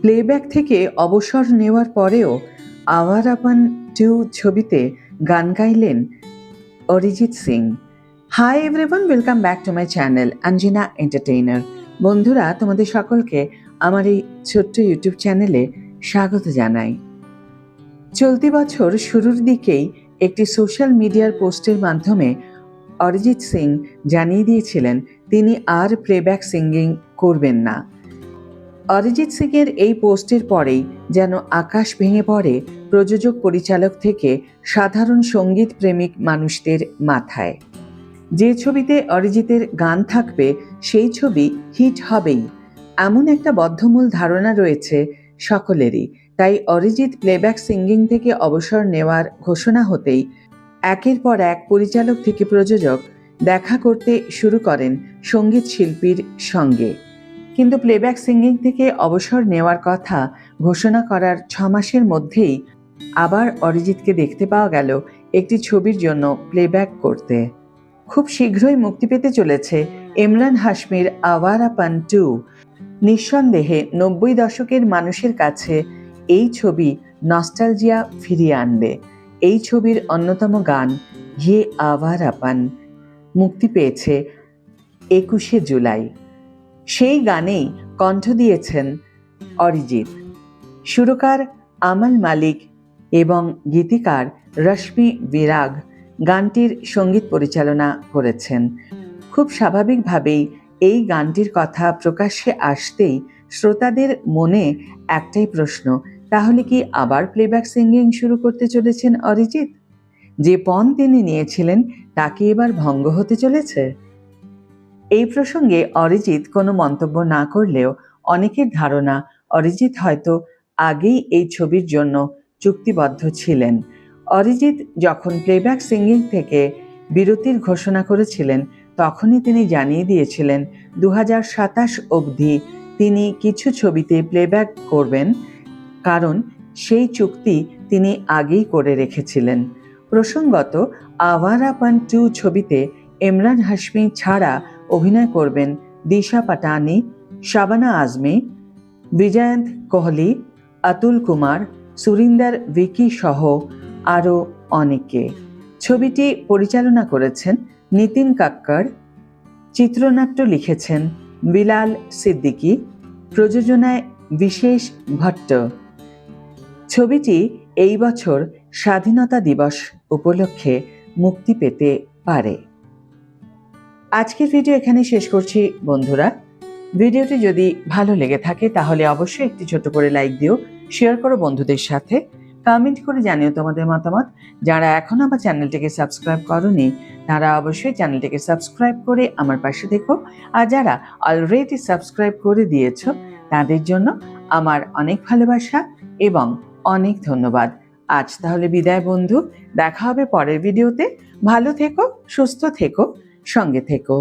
Playback থেকে অবসর নেওয়ার পরেও আওয়ারাপান 2 ছবিতে গান গাইলেন Arijit Singh. Hi everyone, welcome back to my channel Anjina entertainer. বন্ধুরা, তোমাদের সকলকে আমার এই ছোট্ট ইউটিউব চ্যানেলে স্বাগত জানাই। চলতি বছর শুরুর দিকেই একটি সোশ্যাল মিডিয়ার পোস্টের মাধ্যমে অরিজিৎ সিং জানিয়ে দিয়েছিলেন তিনি আর প্লেব্যাক সিঙ্গিং করবেন না। অরিজিৎ সিংয়ের এই পোস্টের পরেই যেন আকাশ ভেঙে পড়ে প্রযোজক পরিচালক থেকে সাধারণ সঙ্গীত প্রেমিক মানুষদের মাথায়। যে ছবিতে অরিজিতের গান থাকবে সেই ছবি হিট হবেই, এমন একটা বদ্ধমূল ধারণা রয়েছে সকলেরই। তাই অরিজিৎ প্লেব্যাক সিঙ্গিং থেকে অবসর নেওয়ার ঘোষণা হতেই একের পর এক পরিচালক থেকে প্রযোজক দেখা করতে শুরু করেন সঙ্গীত শিল্পীর সঙ্গে। কিন্তু প্লেব্যাক সিঙ্গিং থেকে অবসর নেওয়ার কথা ঘোষণা করার 6 মাসের মধ্যেই আবার অরিজিৎকে দেখতে পাওয়া গেল একটি ছবির জন্য প্লেব্যাক করতে। খুব শীঘ্রই মুক্তি পেতে চলেছে ইমরান হাশমির আওয়ারাপান 2। নিঃসন্দেহে 90 দশকের মানুষের কাছে এই ছবি নস্টালজিয়া ফিরিয়ে আনবে। এই ছবির অন্যতম গান ইয়ে আওয়ারাপান মুক্তি পেয়েছে 21শে জুলাই। সেই গানেই কণ্ঠ দিয়েছেন অরিজিৎ। সুরকার আমাল মালিক এবং গীতিকার রশ্মি বিরাগ গানটির সঙ্গীত পরিচালনা করেছেন। খুব স্বাভাবিকভাবেই এই গানটির কথা প্রকাশ্যে আসতেই শ্রোতাদের মনে একটাই প্রশ্ন, তাহলে কি আবার প্লেব্যাক সিঙ্গিং শুরু করতে চলেছেন অরিজিৎ? যে পণ তিনি নিয়েছিলেন তা কি এবার ভঙ্গ হতে চলেছে? এই প্রসঙ্গে অরিজিৎ কোনো মন্তব্য না করলেও অনেকের ধারণা অরিজিৎ হয়তো আগেই এই ছবির জন্য চুক্তিবদ্ধ ছিলেন। অরিজিৎ যখন প্লেব্যাক সিঙ্গিং থেকে বিরতির ঘোষণা করেছিলেন তখনই তিনি জানিয়ে দিয়েছিলেন 2027 অবধি তিনি কিছু ছবিতে প্লেব্যাক করবেন, কারণ সেই চুক্তি তিনি আগেই করে রেখেছিলেন। প্রসঙ্গত, আওয়ারাপান 2 ছবিতে ইমরান হাশমি ছাড়া অভিনয় করবেন দিশা পাটানি, শাবানা আজমি, বিজয়ন্ত কোহলি, অতুল কুমার, সুরিন্দর ভিকি সহ আরও অনেকে। ছবিটি পরিচালনা করেছেন নিতিন কাক্কড়, চিত্রনাট্য লিখেছেন বিলাল সিদ্দিকী, প্রযোজনায় বিশেষ ভট্ট। ছবিটি এই বছর স্বাধীনতা দিবস উপলক্ষে মুক্তি পেতে পারে। আজকের ভিডিও এখানে শেষ করছি বন্ধুরা। ভিডিওটি যদি ভালো লেগে থাকে তাহলে অবশ্যই একটি ছোট করে লাইক দিও, শেয়ার করো বন্ধুদের সাথে, কমেন্ট করে জানিও তোমাদের মতামত। যারা এখনো আমার চ্যানেলটিকে সাবস্ক্রাইব করোনি তারা অবশ্যই চ্যানেলটিকে সাবস্ক্রাইব করে আমার পাশে থেকো, আর যারা অলরেডি সাবস্ক্রাইব করে দিয়েছো তাদের জন্য আমার অনেক ভালোবাসা এবং অনেক ধন্যবাদ। আজ তাহলে বিদায় বন্ধু, দেখা হবে পরের ভিডিওতে। ভালো থেকো, সুস্থ থেকো, সঙ্গে থেকো।